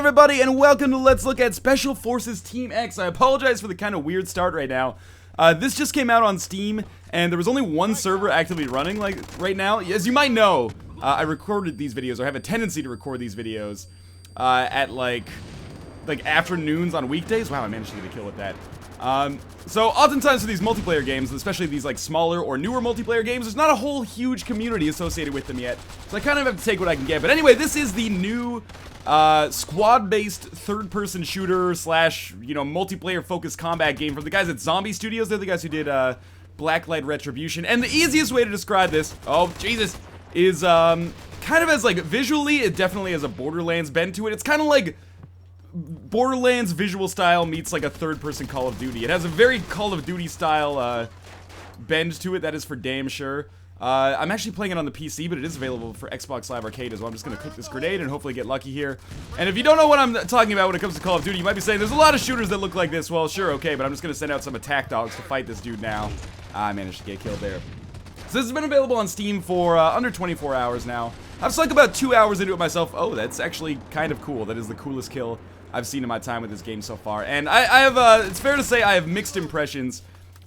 everybody, and welcome to Let's Look at Special Forces Team X. I apologize for the kind of weird start right now. This just came out on Steam, and there was only one server actively running right now. As you might know, I recorded these videos, or have a tendency to record these videos at like afternoons on weekdays. Wow, I managed to get a kill with that. So oftentimes for these multiplayer games, especially these like smaller or newer multiplayer games, there's not a whole huge community associated with them yet. So I kind of have to take what I can get. But anyway, this is the new squad-based third-person shooter slash, multiplayer-focused combat game from the guys at Zombie Studios. They're the guys who did Blacklight Retribution. And the easiest way to describe this, oh Jesus, is kind of as like visually, it definitely has a Borderlands bend to it. It's kind of like Borderlands visual style meets like a third-person Call of Duty. It has a very Call of Duty style bend to it, that is for damn sure. I'm actually playing it on the PC, but it is available for Xbox Live Arcade as well. I'm just going to cook this grenade and hopefully get lucky here. And if you don't know what I'm talking about when it comes to Call of Duty, you might be saying, there's a lot of shooters that look like this. Well, sure, okay, but I'm just going to send out some attack dogs to fight this dude now. I managed to get killed there. So this has been available on Steam for under 24 hours now. I've sunk about 2 hours into it myself. Oh, that's actually kind of cool. That is the coolest kill I've seen in my time with this game so far. And I have, it's fair to say I have mixed impressions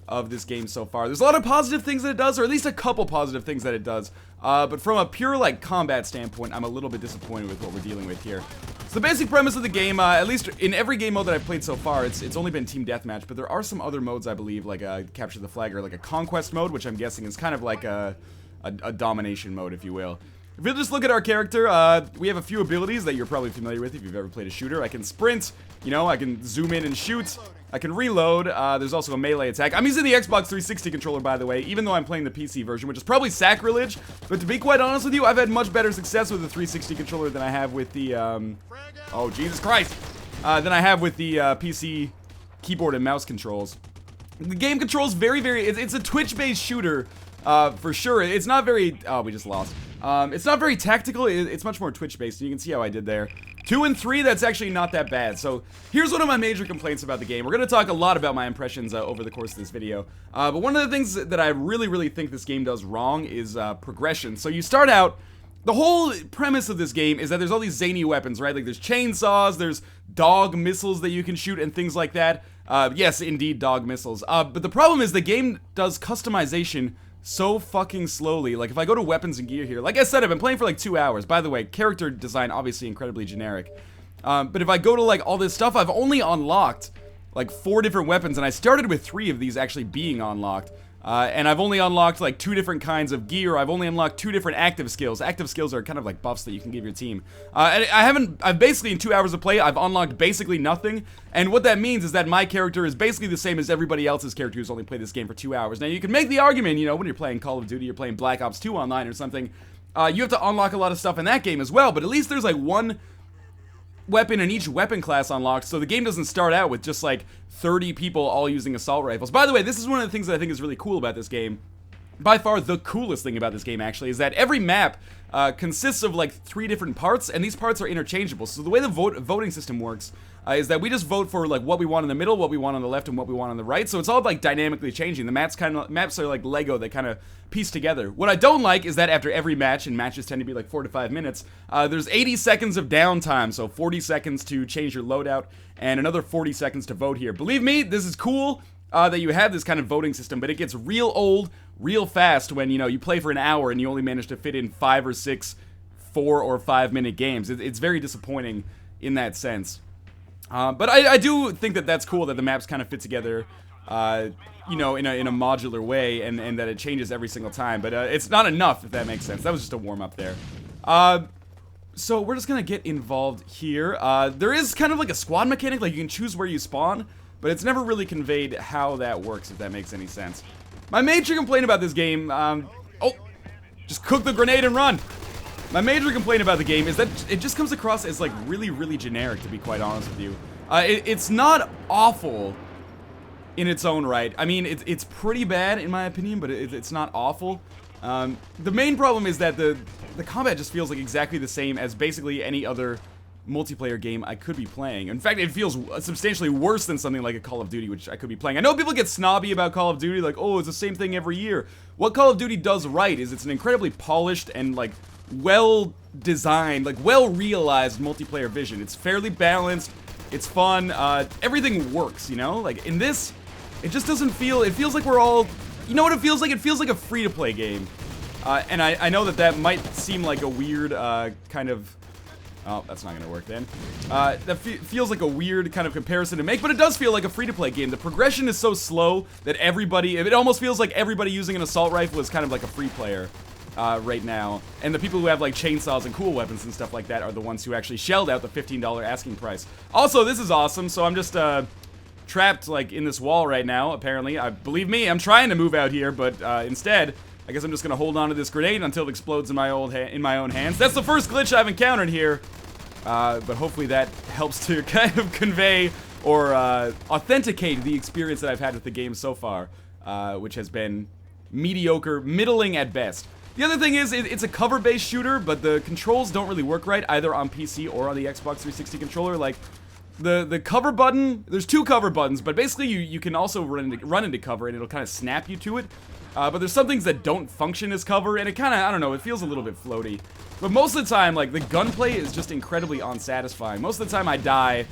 of this game so far. There's a lot of positive things that it does, or at least a couple positive things that it does. But from a pure, like, combat standpoint, I'm a little bit disappointed with what we're dealing with here. So the basic premise of the game, at least in every game mode that I've played so far, it's only been Team Deathmatch, but there are some other modes, I believe, like Capture the Flag, or like a Conquest mode, which I'm guessing is kind of like a domination mode, if you will. If you just look at our character, we have a few abilities that you're probably familiar with if you've ever played a shooter. I can sprint, I can zoom in and shoot. I can reload. There's also a melee attack. I'm using the Xbox 360 controller, by the way, even though I'm playing the PC version, which is probably sacrilege. But to be quite honest with you, I've had much better success with the 360 controller than I have with the, oh, Jesus Christ, than I have with the PC keyboard and mouse controls. The game controls it's a Twitch-based shooter, for sure. It's not very, oh, we just lost. It's not very tactical, it's much more Twitch-based, and you can see how I did there. 2 and 3, that's actually not that bad. So, here's one of my major complaints about the game. We're gonna talk a lot about my impressions over the course of this video. But one of the things that I really think this game does wrong is progression. So you start out, the whole premise of this game is that there's all these zany weapons, right? Like there's chainsaws, there's dog missiles that you can shoot and things like that. Yes, indeed, dog missiles. But the problem is the game does customization so fucking slowly. Like, if I go to weapons and gear here, like I said, I've been playing for like 2 hours. By the way, character design obviously incredibly generic. But if I go to like all this stuff, I've only unlocked like 4 different weapons, and I started with 3 of these actually being unlocked. And I've only unlocked like 2 different kinds of gear. I've only unlocked 2 different active skills. Active skills are kind of like buffs that you can give your team. And I've basically, in 2 hours of play, I've unlocked basically nothing. And what that means is that my character is basically the same as everybody else's character who's only played this game for 2 hours. Now, you can make the argument, when you're playing Call of Duty, you're playing Black Ops 2 online or something, you have to unlock a lot of stuff in that game as well. But at least there's like 1 weapon in each weapon class unlocked, so the game doesn't start out with just like 30 people all using assault rifles. By the way, this is one of the things that I think is really cool about this game. By far the coolest thing about this game, actually, is that every map consists of like 3 different parts, and these parts are interchangeable. So the way the voting system works is that we just vote for like what we want in the middle, what we want on the left, and what we want on the right. So it's all like dynamically changing. The maps are like Lego, they kind of piece together. What I don't like is that after every match, and matches tend to be like 4 to 5 minutes, there's 80 seconds of downtime. So 40 seconds to change your loadout, and another 40 seconds to vote here. Believe me, this is cool that you have this kind of voting system, but it gets real old real fast when, you play for an hour and you only manage to fit in 5 or 6 4 or 5 minute games. It's very disappointing in that sense. But I do think that that's cool that the maps kind of fit together, in a modular way, and that it changes every single time. But it's not enough, if that makes sense. That was just a warm-up there. So we're just gonna get involved here. There is kind of like a squad mechanic, like you can choose where you spawn, but it's never really conveyed how that works, if that makes any sense. My major complaint about this game, just cook the grenade and run. My major complaint about the game is that it just comes across as like really generic, to be quite honest with you. It's not awful in its own right. I mean, it's pretty bad in my opinion, but it's not awful. The main problem is that the combat just feels like exactly the same as basically any other multiplayer game I could be playing. In fact, it feels substantially worse than something like a Call of Duty, which I could be playing. I know people get snobby about Call of Duty, like, oh, it's the same thing every year. What Call of Duty does right is it's an incredibly polished and, like, well designed, like well realized multiplayer vision. It's fairly balanced, it's fun, everything works, you know? Like in this, it just doesn't feel, it feels like we're all, you know what it feels like? It feels like a free-to-play game. And I know that might seem like a weird kind of, oh, that's not gonna work then. That feels like a weird kind of comparison to make, but it does feel like a free-to-play game. The progression is so slow that everybody, it almost feels like everybody using an assault rifle is kind of like a free player right now. And the people who have like chainsaws and cool weapons and stuff like that are the ones who actually shelled out the $15 asking price. Also, this is awesome, so I'm just trapped like in this wall right now, apparently. Believe me, I'm trying to move out here, but instead, I guess I'm just gonna hold on to this grenade until it explodes in my own hands. That's the first glitch I've encountered here, but hopefully that helps to kind of convey or authenticate the experience that I've had with the game so far, which has been mediocre, middling at best. The other thing is, it's a cover-based shooter, but the controls don't really work right, either on PC or on the Xbox 360 controller. Like, the cover button, there's two cover buttons, but basically you can also run into cover, and it'll kind of snap you to it. But there's some things that don't function as cover, and it kind of, I don't know, it feels a little bit floaty. But most of the time, like, the gunplay is just incredibly unsatisfying. Most of the time I die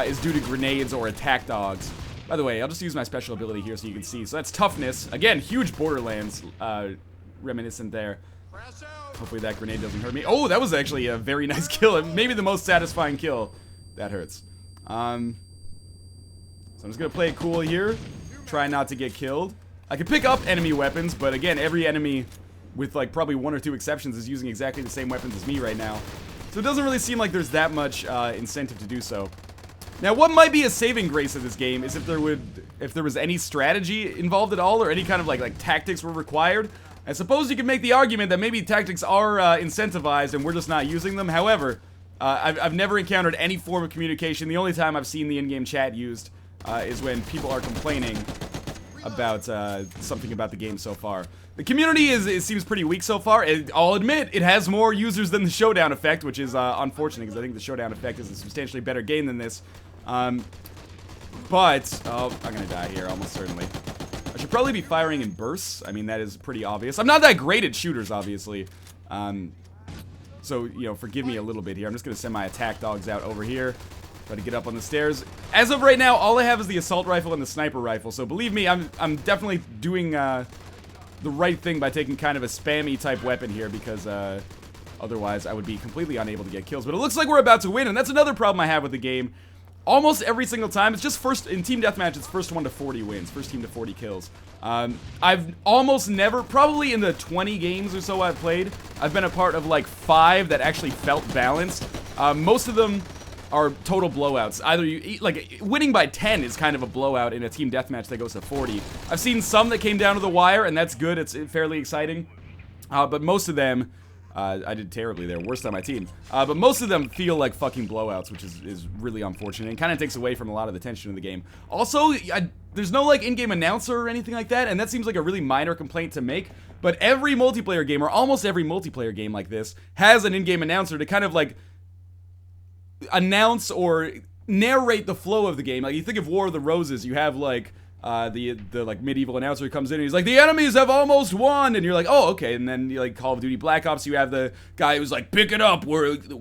is due to grenades or attack dogs. By the way, I'll just use my special ability here so you can see. So that's toughness. Again, huge Borderlands reminiscent there. Hopefully that grenade doesn't hurt me. Oh, that was actually a very nice kill. Maybe the most satisfying kill. That hurts. So I'm just gonna play it cool here. Try not to get killed. I can pick up enemy weapons, but again, every enemy, with like probably one or two exceptions, is using exactly the same weapons as me right now. So it doesn't really seem like there's that much incentive to do so. Now, what might be a saving grace of this game is if there was any strategy involved at all, or any kind of like tactics were required. I suppose you could make the argument that maybe tactics are incentivized and we're just not using them. However, I've never encountered any form of communication. The only time I've seen the in-game chat used is when people are complaining about something about the game so far. The community it seems pretty weak so far. I'll admit, it has more users than the Showdown effect, which is unfortunate, because I think the Showdown effect is a substantially better game than this. But, oh, I'm gonna die here, almost certainly. I should probably be firing in bursts. I mean, that is pretty obvious. I'm not that great at shooters, obviously. So, you know, forgive me a little bit here. I'm just gonna send my attack dogs out over here. Try to get up on the stairs. As of right now, all I have is the assault rifle and the sniper rifle. So believe me, I'm definitely doing the right thing by taking kind of a spammy type weapon here, because otherwise I would be completely unable to get kills. But it looks like we're about to win, and that's another problem I have with the game. Almost every single time, it's just first, in Team Deathmatch, it's first 1 to 40 wins, first team to 40 kills. I've almost never, probably in the 20 games or so I've played, I've been a part of like 5 that actually felt balanced. Most of them are total blowouts. Either like, winning by 10 is kind of a blowout in a Team Deathmatch that goes to 40. I've seen some that came down to the wire, and that's good, it's fairly exciting. But most of them, I did terribly there, worst on my team. But most of them feel like fucking blowouts, which is really unfortunate, and kind of takes away from a lot of the tension of the game. Also, there's no like in-game announcer or anything like that, and that seems like a really minor complaint to make. But every multiplayer game, or almost every multiplayer game like this, has an in-game announcer to kind of like announce or narrate the flow of the game. Like, you think of War of the Roses, you have like the like medieval announcer who comes in and he's like, the enemies have almost won, and you're like, oh, okay. And then you like Call of Duty Black Ops, you have the guy who's like, pick it up,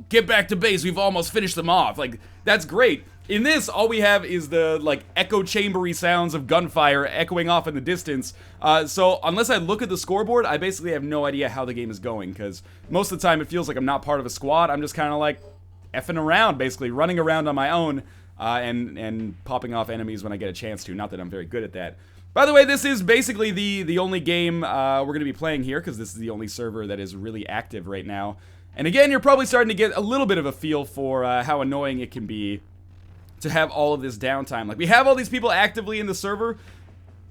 get back to base, we've almost finished them off. Like, that's great. In this, all we have is the like echo chambery sounds of gunfire echoing off in the distance. So unless I look at the scoreboard, I basically have no idea how the game is going, because most of the time it feels like I'm not part of a squad. I'm just kind of like effing around, basically running around on my own. And popping off enemies when I get a chance to. Not that I'm very good at that. By the way, this is basically the only game we're going to be playing here, because this is the only server that is really active right now. And again, you're probably starting to get a little bit of a feel for how annoying it can be to have all of this downtime. Like, we have all these people actively in the server.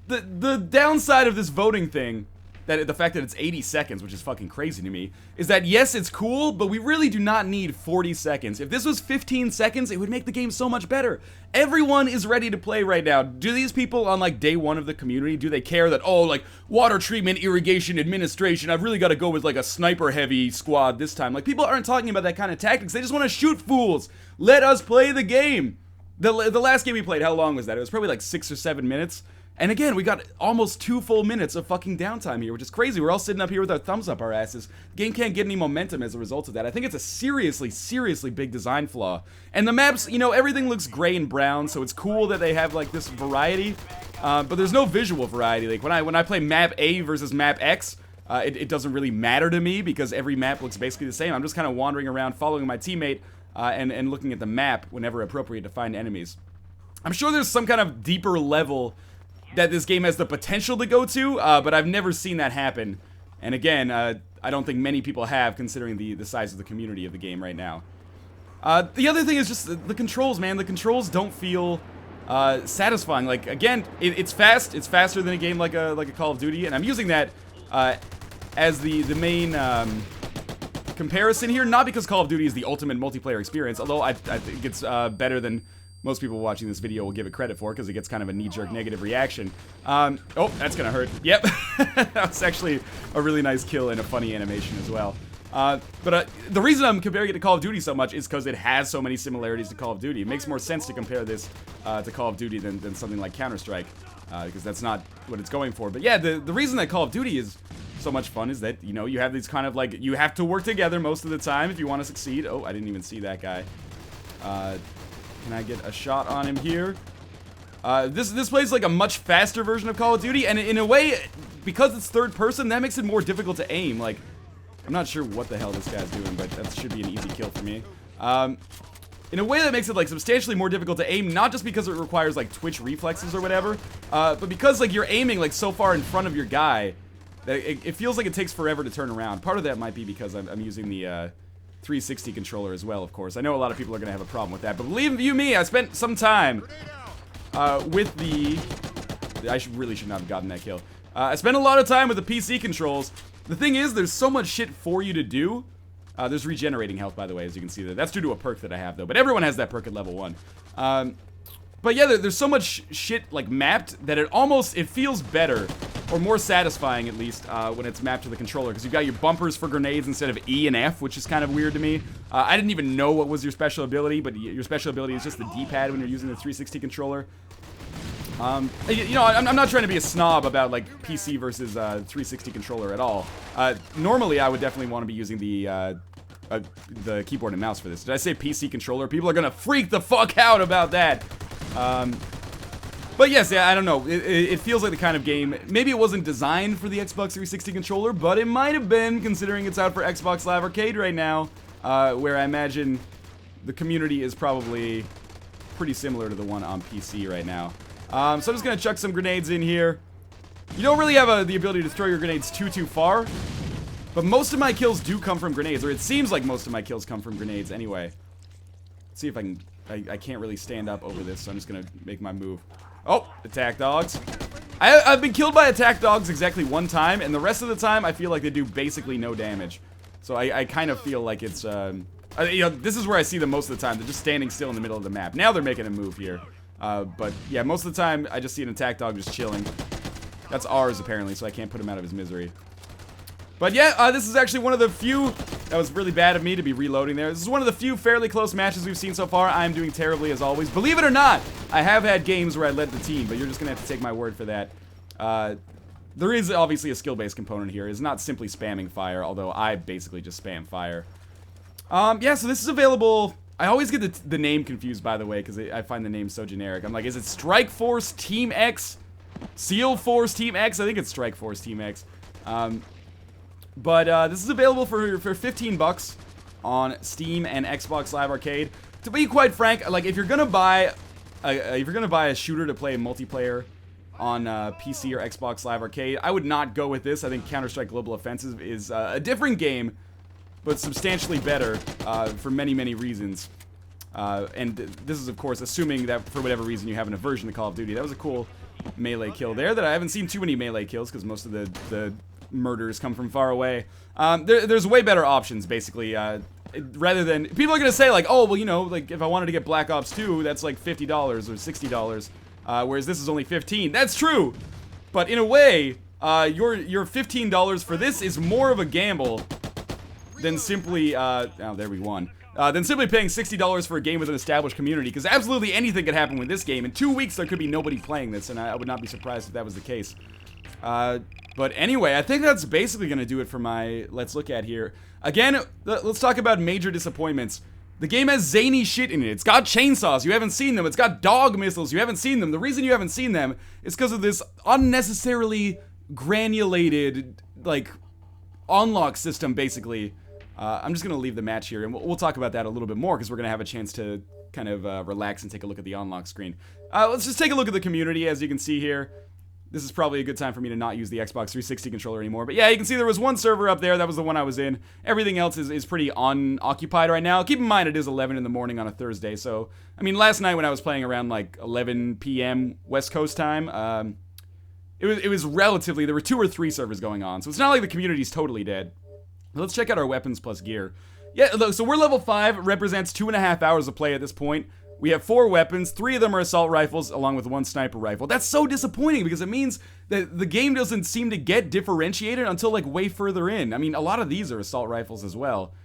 The downside of this voting thing, that the fact that it's 80 seconds, which is fucking crazy to me, is that yes, it's cool, but we really do not need 40 seconds. If this was 15 seconds, it would make the game so much better. Everyone is ready to play right now. Do these people on like day 1 of the community, do they care that, oh, like water treatment, irrigation, administration, I've really got to go with like a sniper heavy squad this time? Like, people aren't talking about that kind of tactics. They just want to shoot fools. Let us play the game. The last game we played, how long was that? It was probably like 6 or 7 minutes. And again, we got almost 2 full minutes of fucking downtime here, which is crazy. We're all sitting up here with our thumbs up our asses. The game can't get any momentum as a result of that. I think it's a seriously, seriously big design flaw. And the maps, you know, everything looks gray and brown, so it's cool that they have, like, this variety. But there's no visual variety. Like, when I play map A versus map X, it doesn't really matter to me because every map looks basically the same. I'm just kind of wandering around following my teammate and looking at the map whenever appropriate to find enemies. I'm sure there's some kind of deeper level that this game has the potential to go to, but I've never seen that happen. And again, I don't think many people have, considering the size of the community of the game right now. The other thing is just the controls, man. The controls don't feel satisfying. Like, again, it's fast. It's faster than a game like a Call of Duty, and I'm using that as the main comparison here. Not because Call of Duty is the ultimate multiplayer experience, although I think it's better than most people watching this video will give it credit for, because it gets kind of a knee-jerk negative reaction. Oh, that's gonna hurt. Yep. That was actually a really nice kill and a funny animation as well. But the reason I'm comparing it to Call of Duty so much is because it has so many similarities to Call of Duty. It makes more sense to compare this to Call of Duty than something like Counter-Strike, because that's not what it's going for. But yeah, the reason that Call of Duty is so much fun is that, you know, you have these kind of, like, you have to work together most of the time if you want to succeed. Oh, I didn't even see that guy. Can I get a shot on him here? This plays like a much faster version of Call of Duty, and in a way, because it's third person, that makes it more difficult to aim. Like, I'm not sure what the hell this guy's doing, but that should be an easy kill for me. In a way that makes it, like, substantially more difficult to aim, not just because it requires, like, twitch reflexes or whatever, but because, like, you're aiming, like, so far in front of your guy that it feels like it takes forever to turn around. Part of that might be because I'm using the 360 controller as well, of course. I know a lot of people are going to have a problem with that, but believe you me, I spent some time with the... I really should not have gotten that kill. I spent a lot of time with the PC controls. The thing is, there's so much shit for you to do. There's regenerating health, by the way, as you can see there. That's due to a perk that I have, though, but everyone has that perk at level 1. But yeah, there's so much shit, like, mapped that it feels better, or more satisfying, at least, when it's mapped to the controller, because you've got your bumpers for grenades instead of E and F, which is kind of weird to me. I didn't even know what was your special ability, but your special ability is just the D-pad when you're using the 360 controller. You know, I'm not trying to be a snob about, like, PC versus 360 controller at all. Normally, I would definitely want to be using the keyboard and mouse for this. Did I say PC controller? People are gonna freak the fuck out about that. But yes, yeah, I don't know. It feels like the kind of game, maybe it wasn't designed for the Xbox 360 controller, but it might have been, considering it's out for Xbox Live Arcade right now, where I imagine the community is probably pretty similar to the one on PC right now. So I'm just gonna chuck some grenades in here. You don't really have the ability to throw your grenades too far, but most of my kills do come from grenades, or it seems like most of my kills come from grenades anyway. Let's see if I can... I can't really stand up over this, so I'm just gonna make my move. Oh, attack dogs. I've been killed by attack dogs exactly 1 time, and the rest of the time I feel like they do basically no damage. So I kind of feel like it's, you know, this is where I see them most of the time. They're just standing still in the middle of the map. Now they're making a move here. But yeah, most of the time I just see an attack dog just chilling. That's ours apparently, so I can't put him out of his misery. But yeah, this is actually one of the few... That was really bad of me to be reloading there. This is one of the few fairly close matches we've seen so far. I am doing terribly as always. Believe it or not, I have had games where I led the team, but you're just going to have to take my word for that. There is obviously a skill-based component here. It's not simply spamming fire, although I basically just spam fire. Yeah, so this is available... I always get the name confused, by the way, because I find the name so generic. I'm like, is it Strike Force Team X? Seal Force Team X? I think it's Strike Force Team X. But this is available for 15 bucks on Steam and Xbox Live Arcade. To be quite frank, like, if you're gonna buy a shooter to play multiplayer on PC or Xbox Live Arcade, I would not go with this. I think Counter-Strike Global Offensive is a different game, but substantially better for many reasons. And this is, of course, assuming that for whatever reason you have an aversion to Call of Duty. That was a cool melee kill there. That I haven't seen too many melee kills because most of the murders come from far away. There's way better options, basically. Rather than... People are going to say, like, oh, well, you know, like, if I wanted to get Black Ops 2, that's like $50 or $60, whereas this is only $15. That's true! But in a way, your $15 for this is more of a gamble than simply... oh, there we won. than simply paying $60 for a game with an established community, because absolutely anything could happen with this game. In 2 weeks, there could be nobody playing this, and I would not be surprised if that was the case. But anyway, I think that's basically going to do it for my Let's Look At here. Again, let's talk about major disappointments. The game has zany shit in it. It's got chainsaws. You haven't seen them. It's got dog missiles. You haven't seen them. The reason you haven't seen them is because of this unnecessarily granulated, like, unlock system, basically. I'm just going to leave the match here, and we'll talk about that a little bit more, because we're going to have a chance to kind of relax and take a look at the unlock screen. Let's just take a look at the community, as you can see here. This is probably a good time for me to not use the Xbox 360 controller anymore. But yeah, you can see there was one server up there. That was the one I was in. Everything else is pretty unoccupied right now. Keep in mind, it is 11 in the morning on a Thursday. So, I mean, last night when I was playing around like 11 p.m. West Coast time, it was relatively, there were 2 or 3 servers going on. So it's not like the community's totally dead. Let's check out our weapons plus gear. Yeah, look, so we're level 5. It represents 2.5 hours of play at this point. We have 4 weapons, 3 of them are assault rifles, along with 1 sniper rifle. That's so disappointing, because it means that the game doesn't seem to get differentiated until, like, way further in. I mean, a lot of these are assault rifles as well.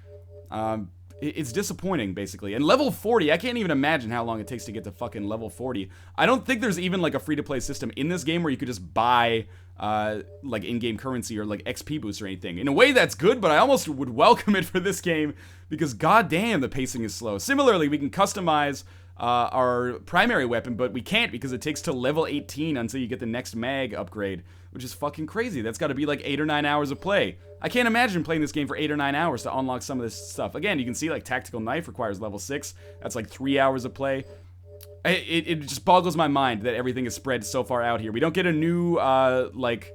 It's disappointing, basically. And level 40, I can't even imagine how long it takes to get to fucking level 40. I don't think there's even, like, a free-to-play system in this game where you could just buy, like, in-game currency or, like, XP boosts or anything. In a way, that's good, but I almost would welcome it for this game, because goddamn, the pacing is slow. Similarly, we can customize our primary weapon, but we can't, because it takes till level 18 until you get the next mag upgrade, which is fucking crazy. That's got to be like 8 or 9 hours of play. I can't imagine playing this game for 8 or 9 hours to unlock some of this stuff. Again, you can see, like, tactical knife requires level 6. That's like 3 hours of play. It just boggles my mind that everything is spread so far out here. We don't get a new like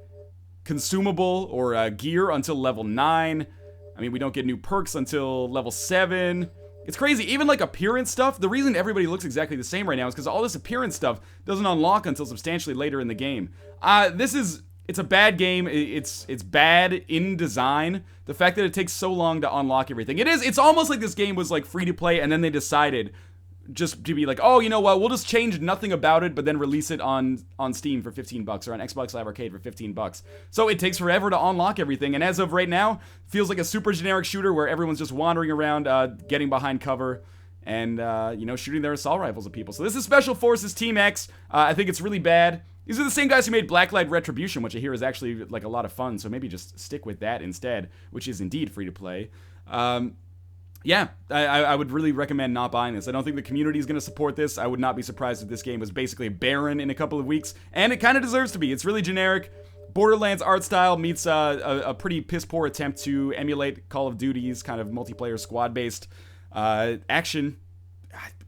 consumable or gear until level 9. I mean, we don't get new perks until level 7. It's crazy. Even, like, appearance stuff, the reason everybody looks exactly the same right now is because all this appearance stuff doesn't unlock until substantially later in the game. It's a bad game. It's bad in design. The fact that it takes so long to unlock everything. It's almost like this game was, like, free to play, and then they decided just to be like, oh, you know what, we'll just change nothing about it, but then release it on Steam for $15 or on Xbox Live Arcade for $15. So it takes forever to unlock everything, and as of right now, feels like a super generic shooter where everyone's just wandering around, getting behind cover, and, you know, shooting their assault rifles at people. So this is Special Forces Team X. I think it's really bad. These are the same guys who made Blacklight Retribution, which I hear is actually, like, a lot of fun, so maybe just stick with that instead, which is indeed free to play. Yeah, I would really recommend not buying this. I don't think the community is going to support this. I would not be surprised if this game was basically barren in a couple of weeks, and it kind of deserves to be. It's really generic. Borderlands art style meets a pretty piss-poor attempt to emulate Call of Duty's kind of multiplayer squad-based action.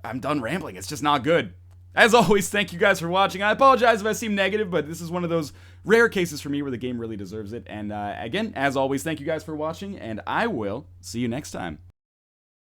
I'm done rambling. It's just not good. As always, thank you guys for watching. I apologize if I seem negative, but this is one of those rare cases for me where the game really deserves it. And again, as always, thank you guys for watching, and I will see you next time.